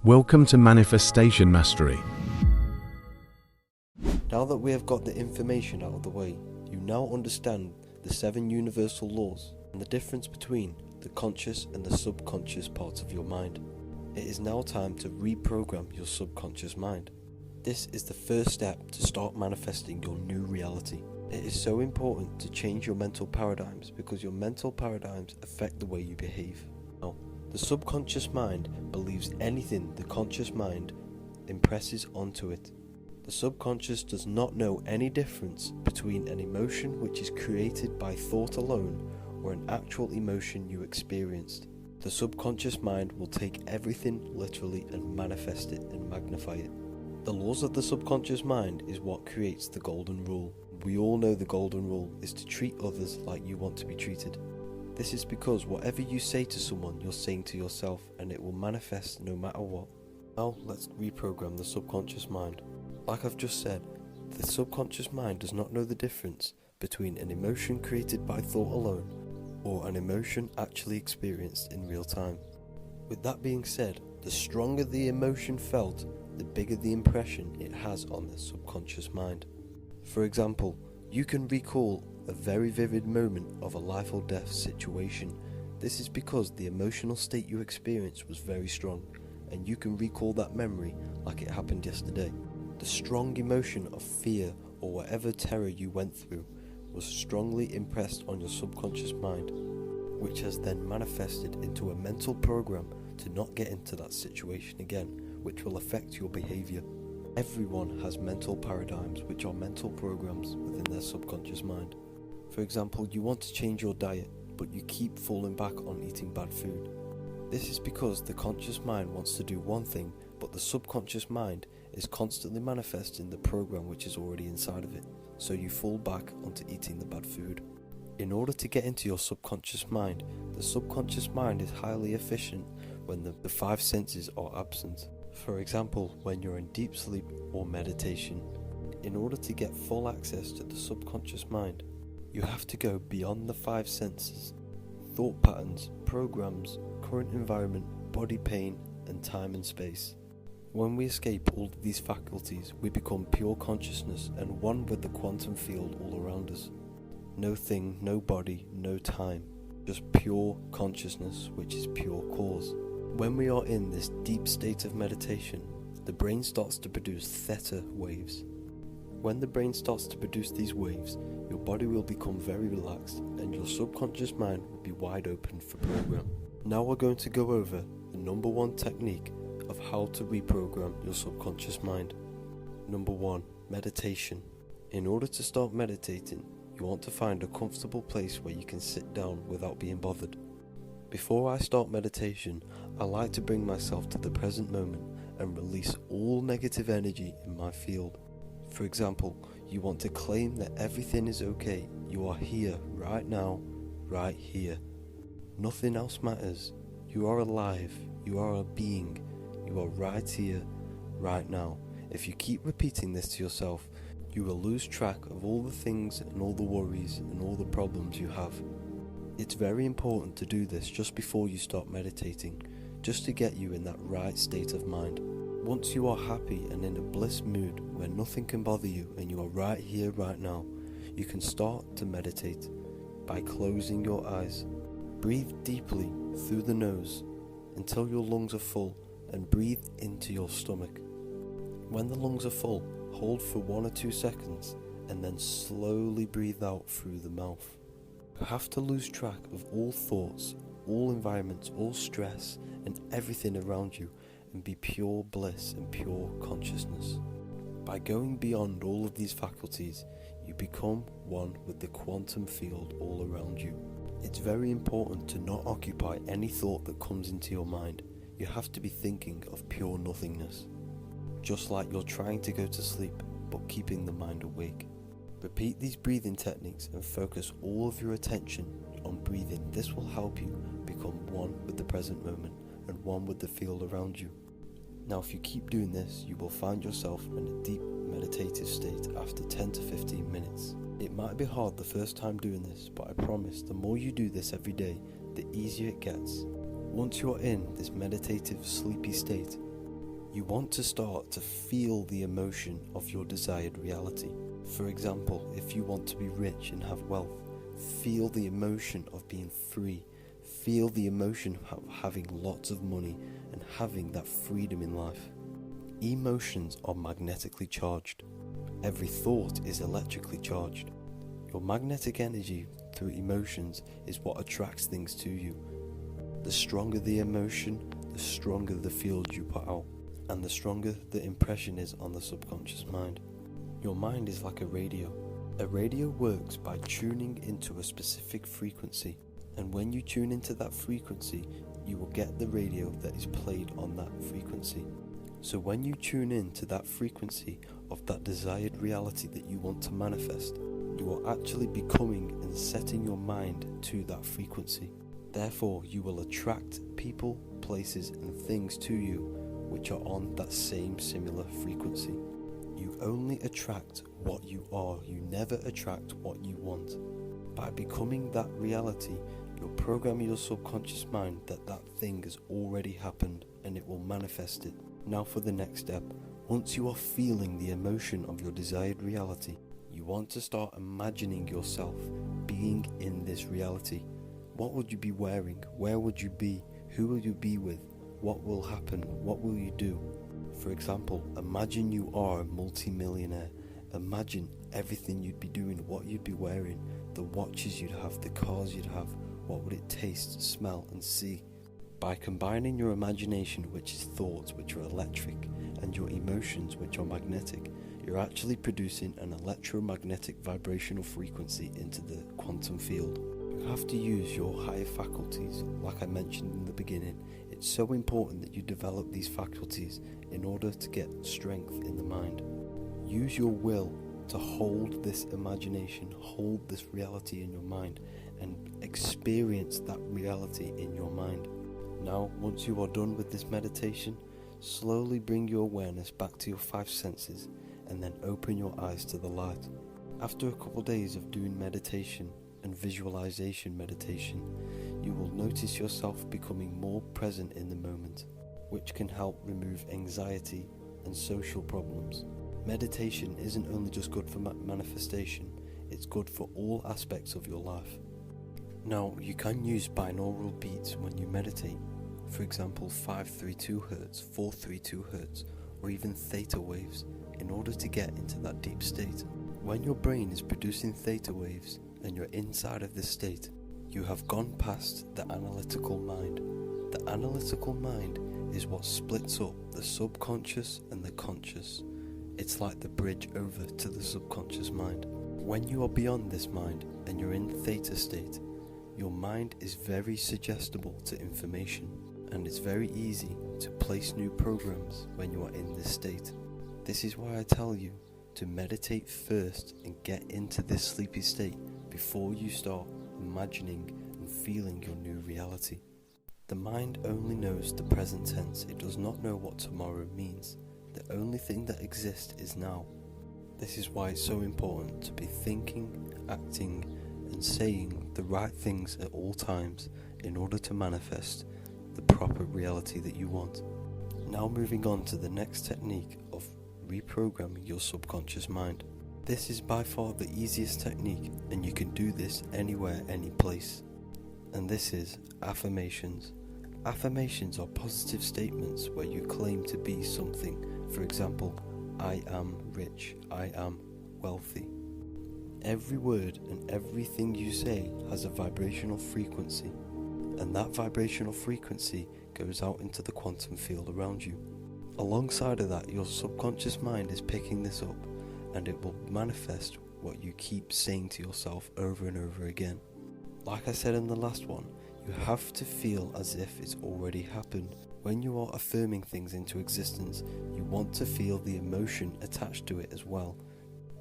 Welcome to Manifestation Mastery. Now that we have got the information out of the way, you now understand the 7 universal laws and the difference between the conscious and the subconscious parts of your mind. It is now time to reprogram your subconscious mind. This is the first step to start manifesting your new reality. It is so important to change your mental paradigms because your mental paradigms affect the way you behave. Now, the subconscious mind believes anything the conscious mind impresses onto it. The subconscious does not know any difference between an emotion which is created by thought alone or an actual emotion you experienced. The subconscious mind will take everything literally and manifest it and magnify it. The laws of the subconscious mind is what creates the golden rule. We all know the golden rule is to treat others like you want to be treated. This is because whatever you say to someone, you're saying to yourself, and it will manifest no matter what. Now let's reprogram the subconscious mind. Like I've just said, the subconscious mind does not know the difference between an emotion created by thought alone or an emotion actually experienced in real time. With that being said, the stronger the emotion felt, the bigger the impression it has on the subconscious mind. For example, you can recall a very vivid moment of a life or death situation. This is because the emotional state you experienced was very strong, and you can recall that memory like it happened yesterday. The strong emotion of fear or whatever terror you went through was strongly impressed on your subconscious mind, which has then manifested into a mental program to not get into that situation again, which will affect your behavior. Everyone has mental paradigms, which are mental programs within their subconscious mind. For example, you want to change your diet, but you keep falling back on eating bad food. This is because the conscious mind wants to do one thing, but the subconscious mind is constantly manifesting the program which is already inside of it, so you fall back onto eating the bad food. In order to get into your subconscious mind, the subconscious mind is highly efficient when the 5 senses are absent. For example, when you're in deep sleep or meditation. In order to get full access to the subconscious mind, you have to go beyond the 5 senses: thought patterns, programs, current environment, body pain, and time and space. When we escape all of these faculties, we become pure consciousness and one with the quantum field all around us. No thing, no body, no time, just pure consciousness, which is pure cause. When we are in this deep state of meditation, the brain starts to produce theta waves. When the brain starts to produce these waves, your body will become very relaxed and your subconscious mind will be wide open for program. Now we're going to go over the number 1 technique of how to reprogram your subconscious mind. Number 1, meditation. In order to start meditating, you want to find a comfortable place where you can sit down without being bothered. Before I start meditation, I like to bring myself to the present moment and release all negative energy in my field. For example, you want to claim that everything is okay. You are here, right now, right here. Nothing else matters. You are alive. You are a being. You are right here, right now. If you keep repeating this to yourself, you will lose track of all the things and all the worries and all the problems you have. It's very important to do this just before you start meditating, just to get you in that right state of mind. Once you are happy and in a bliss mood where nothing can bother you and you are right here, right now, you can start to meditate by closing your eyes. Breathe deeply through the nose until your lungs are full and breathe into your stomach. When the lungs are full, hold for 1 or 2 seconds and then slowly breathe out through the mouth. You have to lose track of all thoughts, all environments, all stress and everything around you and be pure bliss and pure consciousness. By going beyond all of these faculties, you become one with the quantum field all around you. It's very important to not occupy any thought that comes into your mind. You have to be thinking of pure nothingness, just like you're trying to go to sleep but keeping the mind awake. Repeat these breathing techniques and focus all of your attention on breathing. This will help you become one with the present moment and one with the field around you. Now if you keep doing this, you will find yourself in a deep meditative state after 10 to 15 minutes. It might be hard the first time doing this, but I promise the more you do this every day, the easier it gets. Once you are in this meditative sleepy state, You want to start to feel the emotion of your desired reality. For example, if you want to be rich and have wealth, feel the emotion of being free. Feel the emotion of having lots of money and having that freedom in life. Emotions are magnetically charged. Every thought is electrically charged. Your magnetic energy through emotions is what attracts things to you. The stronger the emotion, the stronger the field you put out, and the stronger the impression is on the subconscious mind. Your mind is like a radio. A radio works by tuning into a specific frequency, and when you tune into that frequency, you will get the radio that is played on that frequency. So when you tune in to that frequency of that desired reality that you want to manifest, you are actually becoming and setting your mind to that frequency. Therefore, you will attract people, places, and things to you which are on that same similar frequency. You only attract what you are, you never attract what you want. By becoming that reality, you'll program your subconscious mind that that thing has already happened and it will manifest it. Now for the next step. Once you are feeling the emotion of your desired reality, you want to start imagining yourself being in this reality. What would you be wearing? Where would you be? Who will you be with? What will happen? What will you do? For example, imagine you are a multi-millionaire. Imagine everything you'd be doing, what you'd be wearing, the watches you'd have, the cars you'd have, what would it taste, smell and see. By combining your imagination, which is thoughts, which are electric, and your emotions, which are magnetic, you're actually producing an electromagnetic vibrational frequency into the quantum field. You have to use your higher faculties, like I mentioned in the beginning. It's so important that you develop these faculties in order to get strength in the mind. Use your will to hold this imagination, hold this reality in your mind, and experience that reality in your mind. Now, once you are done with this meditation, slowly bring your awareness back to your 5 senses and then open your eyes to the light. After a couple days of doing meditation and visualization meditation, you will notice yourself becoming more present in the moment, which can help remove anxiety and social problems. Meditation isn't only just good for manifestation, it's good for all aspects of your life. Now, you can use binaural beats when you meditate, for example 532 Hz, 432 Hz, or even theta waves, in order to get into that deep state. When your brain is producing theta waves and you're inside of this state, you have gone past the analytical mind. The analytical mind is what splits up the subconscious and the conscious. It's like the bridge over to the subconscious mind. When you are beyond this mind and you're in theta state, your mind is very suggestible to information, and it's very easy to place new programs when you are in this state. This is why I tell you to meditate first and get into this sleepy state before you start imagining and feeling your new reality. The mind only knows the present tense. It does not know what tomorrow means. The only thing that exists is now. This is why it's so important to be thinking, acting, and saying the right things at all times in order to manifest the proper reality that you want. Now moving on to the next technique of reprogramming your subconscious mind. This is by far the easiest technique, and you can do this anywhere, any place. And this is affirmations. Affirmations are positive statements where you claim to be something. For example, I am rich, I am wealthy. Every word and everything you say has a vibrational frequency, and that vibrational frequency goes out into the quantum field around you. Alongside of that, your subconscious mind is picking this up, and it will manifest what you keep saying to yourself over and over again. Like I said in the last one, you have to feel as if it's already happened. When you are affirming things into existence, you want to feel the emotion attached to it as well.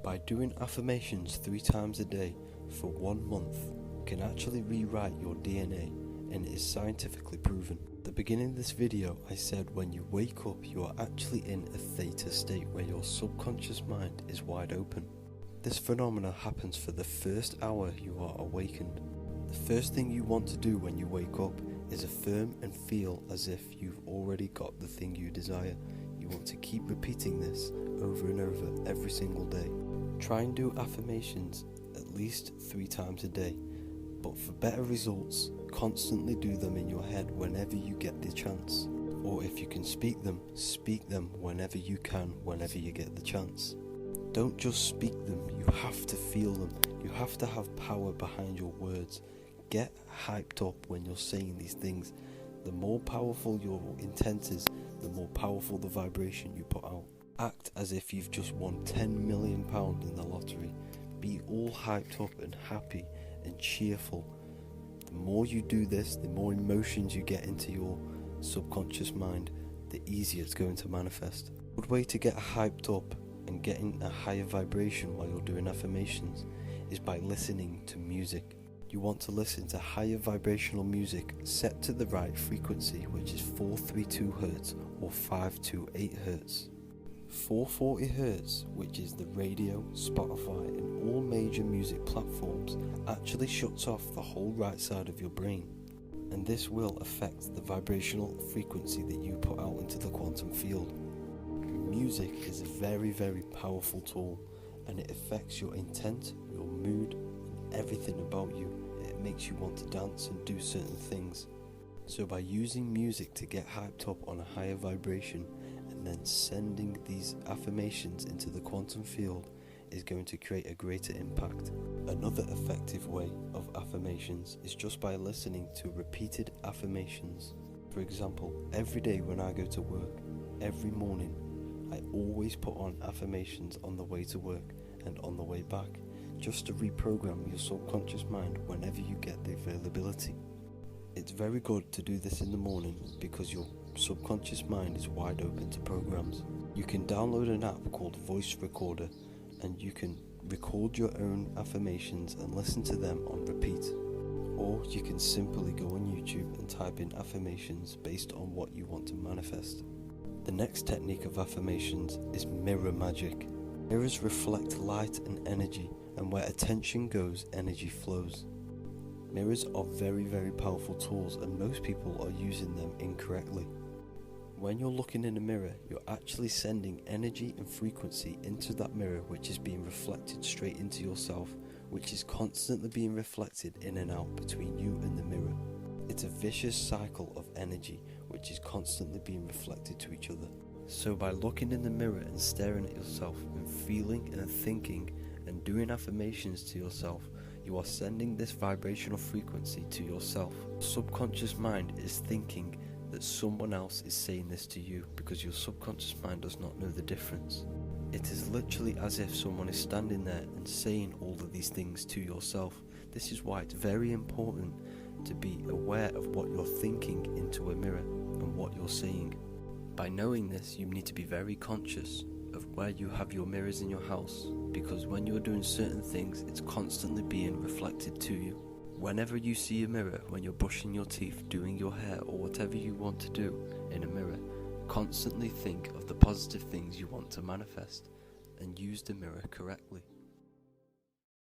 By doing affirmations 3 times a day for 1 month, you can actually rewrite your DNA, and it is scientifically proven. At the beginning of this video, I said when you wake up, you are actually in a theta state where your subconscious mind is wide open. This phenomena happens for the first hour you are awakened. The first thing you want to do when you wake up is affirm and feel as if you've already got the thing you desire. want to keep repeating this over and over every single day. Try and do affirmations at least 3 times a day, but for better results, constantly do them in your head whenever you get the chance. Or if you can speak them whenever you can, whenever you get the chance. Don't just speak them, you have to feel them. You have to have power behind your words. Get hyped up when you're saying these things. The more powerful your intent is, the more powerful the vibration you put out. Act as if you've just won £10 million in the lottery. Be all hyped up and happy and cheerful. The more you do this, the more emotions you get into your subconscious mind, the easier it's going to manifest. A good way to get hyped up and getting a higher vibration while you're doing affirmations is by listening to music. You want to listen to higher vibrational music set to the right frequency, which is 432 Hz or 528 Hz. 440 Hz, which is the radio, Spotify and all major music platforms, actually shuts off the whole right side of your brain, and this will affect the vibrational frequency that you put out into the quantum field. Music is a very, very powerful tool, and it affects your intent, your mood, and everything about you. It makes you want to dance and do certain things. So by using music to get hyped up on a higher vibration and then sending these affirmations into the quantum field is going to create a greater impact. Another effective way of affirmations is just by listening to repeated affirmations. For example, every day when I go to work, every morning, I always put on affirmations on the way to work and on the way back, just to reprogram your subconscious mind whenever you get the availability. It's very good to do this in the morning because your subconscious mind is wide open to programs. You can download an app called Voice Recorder and you can record your own affirmations and listen to them on repeat. Or you can simply go on YouTube and type in affirmations based on what you want to manifest. The next technique of affirmations is mirror magic. Mirrors reflect light and energy, and where attention goes, energy flows. Mirrors are very, very powerful tools, and most people are using them incorrectly. When you're looking in a mirror, you're actually sending energy and frequency into that mirror, which is being reflected straight into yourself, which is constantly being reflected in and out between you and the mirror. It's a vicious cycle of energy, which is constantly being reflected to each other. So by looking in the mirror and staring at yourself and feeling and thinking and doing affirmations to yourself, you are sending this vibrational frequency to yourself. Subconscious mind is thinking that someone else is saying this to you because your subconscious mind does not know the difference. It is literally as if someone is standing there and saying all of these things to yourself. This is why it's very important to be aware of what you're thinking into a mirror and what you're saying. By knowing this, you need to be very conscious of where you have your mirrors in your house, because when you're doing certain things, it's constantly being reflected to you. Whenever you see a mirror, when you're brushing your teeth, doing your hair, or whatever you want to do in a mirror, constantly think of the positive things you want to manifest and use the mirror correctly.